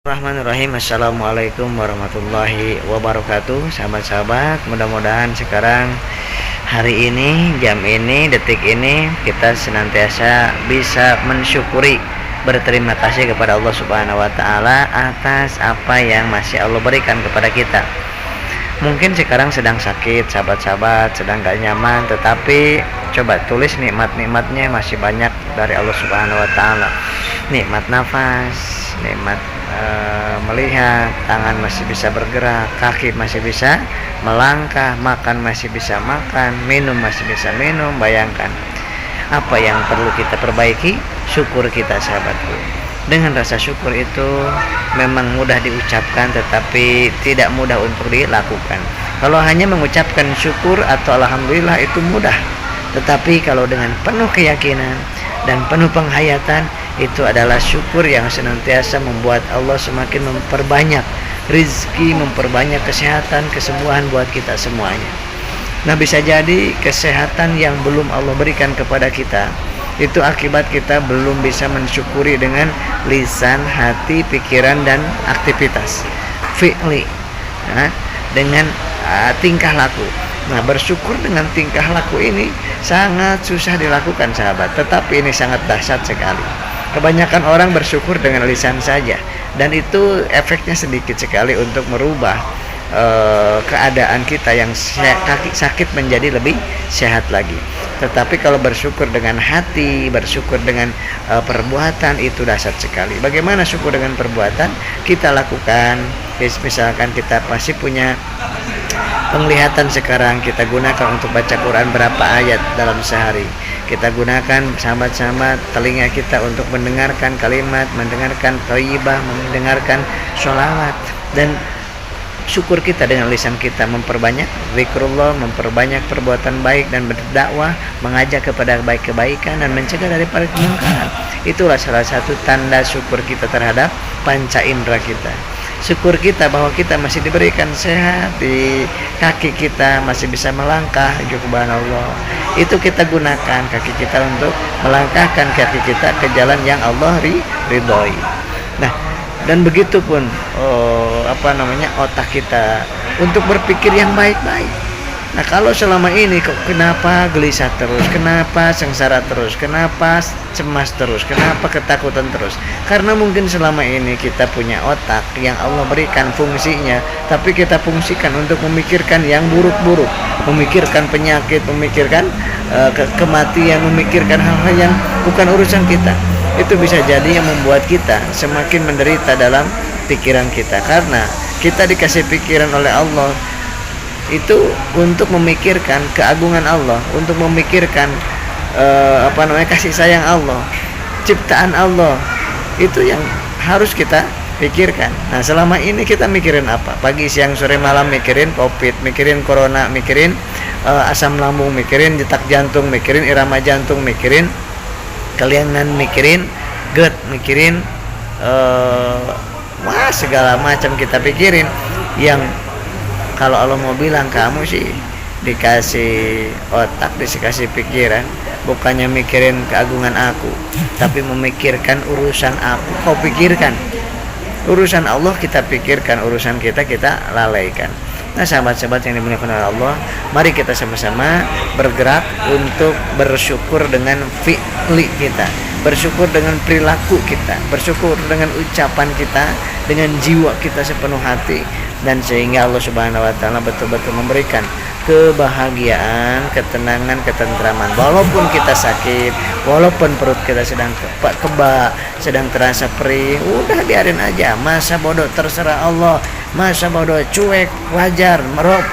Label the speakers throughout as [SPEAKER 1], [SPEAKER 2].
[SPEAKER 1] Bismillahirrahmanirrahim. Assalamualaikum warahmatullahi wabarakatuh. Sahabat-sahabat, mudah-mudahan sekarang hari ini, jam ini, detik ini kita senantiasa bisa mensyukuri, berterima kasih kepada Allah Subhanahu wa taala atas apa yang masih Allah berikan kepada kita. Mungkin sekarang sedang sakit, sahabat-sahabat, sedang gak nyaman, tetapi coba tulis nikmat-nikmatnya masih banyak dari Allah Subhanahu wa taala. Nikmat nafas, nikmat melihat, tangan masih bisa bergerak, kaki masih bisa melangkah, makan masih bisa makan, minum masih bisa minum. Bayangkan apa yang perlu kita perbaiki. Syukur kita, sahabatku. Dengan rasa syukur itu memang mudah diucapkan, tetapi tidak mudah untuk dilakukan. Kalau hanya mengucapkan syukur atau alhamdulillah itu mudah, tetapi kalau dengan penuh keyakinan dan penuh penghayatan, itu adalah syukur yang senantiasa membuat Allah semakin memperbanyak rizki, memperbanyak kesehatan, kesembuhan buat kita semuanya. Nah, bisa jadi kesehatan yang belum Allah berikan kepada kita itu akibat kita belum bisa mensyukuri dengan lisan, hati, pikiran, dan aktivitas fi'li, dengan tingkah laku. Nah, bersyukur dengan tingkah laku ini sangat susah dilakukan, sahabat, tetapi ini sangat dahsyat sekali. Kebanyakan orang bersyukur dengan lisan saja, dan itu efeknya sedikit sekali untuk merubah keadaan kita yang sakit menjadi lebih sehat lagi. Tetapi kalau bersyukur dengan hati, bersyukur dengan perbuatan, itu dahsyat sekali. Bagaimana syukur dengan perbuatan? Kita lakukan, misalkan kita masih punya penglihatan sekarang, kita gunakan untuk baca Quran berapa ayat dalam sehari. Kita gunakan, sahabat-sahabat, telinga kita untuk mendengarkan kalimat, mendengarkan thayyibah, mendengarkan sholawat. Dan syukur kita dengan lisan kita memperbanyak zikrullah, memperbanyak perbuatan baik dan berdakwah, mengajak kepada kebaikan dan mencegah daripada kemungkaran. Itulah salah satu tanda syukur kita terhadap panca indera kita. Syukur kita bahwa kita masih diberikan sehat, di kaki kita masih bisa melangkah, subhanallah. Itu kita gunakan kaki kita untuk melangkahkan kaki kita ke jalan yang Allah ridhoi. Nah, dan begitu pun otak kita untuk berpikir yang baik-baik. Nah, kalau selama ini kok kenapa gelisah terus, kenapa sengsara terus, kenapa cemas terus, kenapa ketakutan terus? Karena mungkin selama ini kita punya otak yang Allah berikan fungsinya, tapi kita fungsikan untuk memikirkan yang buruk-buruk, memikirkan penyakit, memikirkan kematian, memikirkan hal-hal yang bukan urusan kita. Itu bisa jadi yang membuat kita semakin menderita dalam pikiran kita, karena kita dikasih pikiran oleh Allah itu untuk memikirkan keagungan Allah, untuk memikirkan kasih sayang Allah, ciptaan Allah. Itu yang harus kita pikirkan. Nah, selama ini kita mikirin apa? Pagi, siang, sore, malam mikirin COVID, mikirin corona, mikirin asam lambung, mikirin detak jantung, mikirin irama jantung, mikirin kelainan, mikirin GERD, mikirin segala macam kita pikirin, yang kalau Allah mau bilang kamu sih dikasih otak, dikasih pikiran, bukannya mikirin keagungan aku, tapi memikirkan urusan aku. Kau pikirkan urusan Allah, kita pikirkan urusan kita lalaikan. Nah, sahabat-sahabat yang dimuliakan oleh Allah, mari kita sama-sama bergerak untuk bersyukur dengan fi'li kita, bersyukur dengan perilaku kita, bersyukur dengan ucapan kita, dengan jiwa kita sepenuh hati, dan sehingga Allah Subhanahu wa taala betul-betul memberikan kebahagiaan, ketenangan, ketentraman. Walaupun kita sakit, walaupun perut kita sedang kebak, sedang terasa perih, udah biarin aja. Masa bodoh terserah Allah, masa bodoh cuek wajar,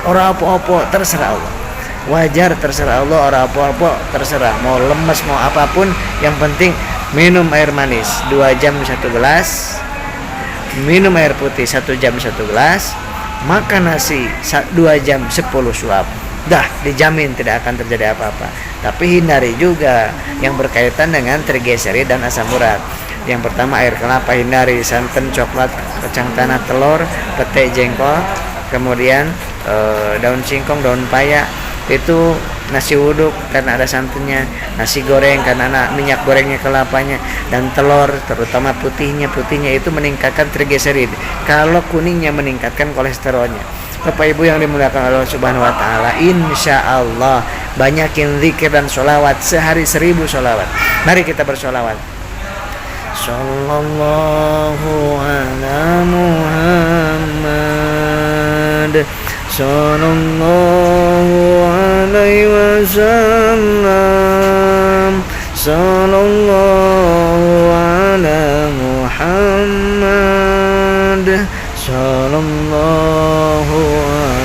[SPEAKER 1] ora apa-apa terserah Allah. Wajar terserah Allah, ora apa-apa terserah. Mau lemes mau apapun, yang penting minum air manis 2 jam 1 gelas, minum air putih 1 jam 1 gelas, makan nasi 2 jam 10 suap. Dah dijamin tidak akan terjadi apa-apa. Tapi hindari juga yang berkaitan dengan trigliseri dan asam urat. Yang pertama, air kelapa hindari, santan, coklat, kacang tanah, telur, pete, jengkol, kemudian daun singkong, daun paya, itu nasi uduk karena ada santannya, nasi goreng karena ada minyak gorengnya, kelapanya, dan telur terutama putihnya itu meningkatkan trigliserid. Kalau kuningnya meningkatkan kolesterolnya. Bapak Ibu yang dimuliakan Allah Subhanahu wa taala, insya Allah banyakin zikir dan sholawat, sehari 1000 sholawat. Mari kita bersolawat. Sallallahu ala Muhammad, sallallahu alaihi wasallam, sallallahu ala Muhammad, sallallahu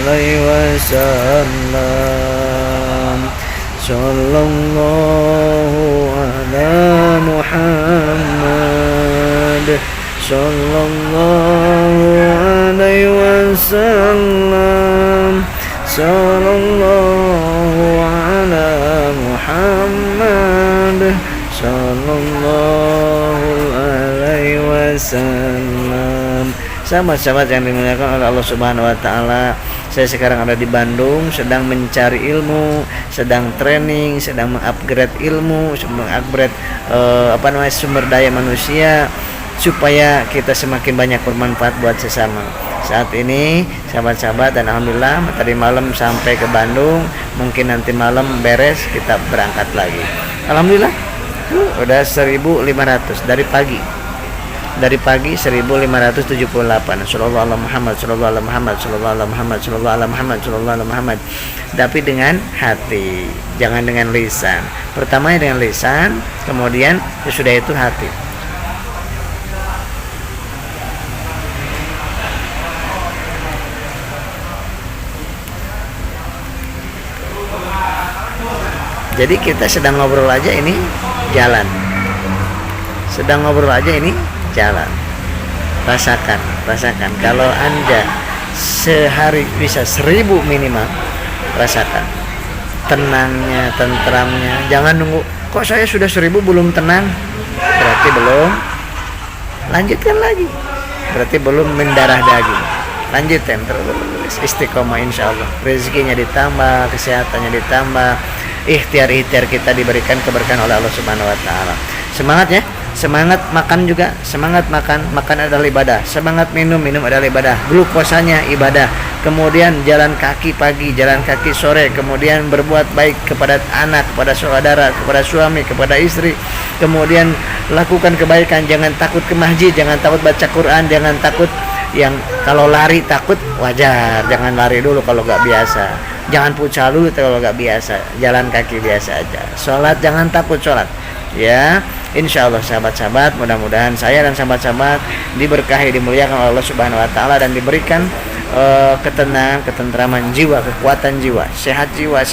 [SPEAKER 1] alaihi wasallam, sallallahu ala Muhammad, sallallahu alaihi wasallam, sallallahu ala Muhammad, sallallahu alaihi wasallam. Sahabat-sahabat yang dimuliakan oleh Allah Subhanahu wa taala, saya sekarang ada di Bandung, sedang mencari ilmu, sedang training, sedang mengupgrade ilmu, mengupgrade sumber daya manusia supaya kita semakin banyak bermanfaat buat sesama. Saat ini sahabat-sahabat, dan alhamdulillah tadi malam sampai ke Bandung, mungkin nanti malam beres kita berangkat lagi. Alhamdulillah udah 1500 dari pagi 1578. Sallallahu alaihi Muhammad, sallallahu alaihi Muhammad, sallallahu alaihi Muhammad, sallallahu alaihi Muhammad, sallallahu alaihi Muhammad. Tapi dengan hati, jangan dengan lisan. Pertama dengan lisan, kemudian sesudah itu hati. Jadi kita sedang ngobrol aja ini jalan. Sedang ngobrol aja ini jalan. Rasakan. Kalau Anda sehari bisa 1000 minimal, rasakan tenangnya, tentramnya. Jangan nunggu, kok saya sudah 1000 belum tenang, berarti belum. Lanjutkan lagi, berarti belum mendarah daging. Lanjutkan terus, istiqomah, insya Allah rezekinya ditambah, kesehatannya ditambah, ikhtiar kita diberikan keberkahan oleh Allah Subhanahu wa taala. Semangat ya. Semangat makan juga, semangat makan adalah ibadah. Semangat minum adalah ibadah. Glukosanya ibadah. Kemudian jalan kaki pagi, jalan kaki sore, kemudian berbuat baik kepada anak, kepada saudara, kepada suami, kepada istri. Kemudian lakukan kebaikan, jangan takut ke masjid, jangan takut baca Quran, jangan takut yang kalau lari takut, wajar, jangan lari dulu kalau nggak biasa. Jangan pucal dulu kalau nggak biasa, jalan kaki biasa aja. Sholat jangan takut sholat. Ya, insya Allah sahabat-sahabat, mudah-mudahan saya dan sahabat-sahabat diberkahi, dimuliakan oleh Allah Subhanahu wa taala, dan diberikan ketenangan, ketentraman jiwa, kekuatan jiwa, sehat jiwa,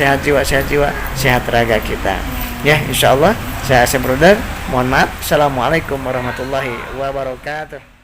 [SPEAKER 1] sehat raga kita. Ya, insya Allah. Saya Asep Brother, mohon maaf. Assalamualaikum warahmatullahi wabarakatuh.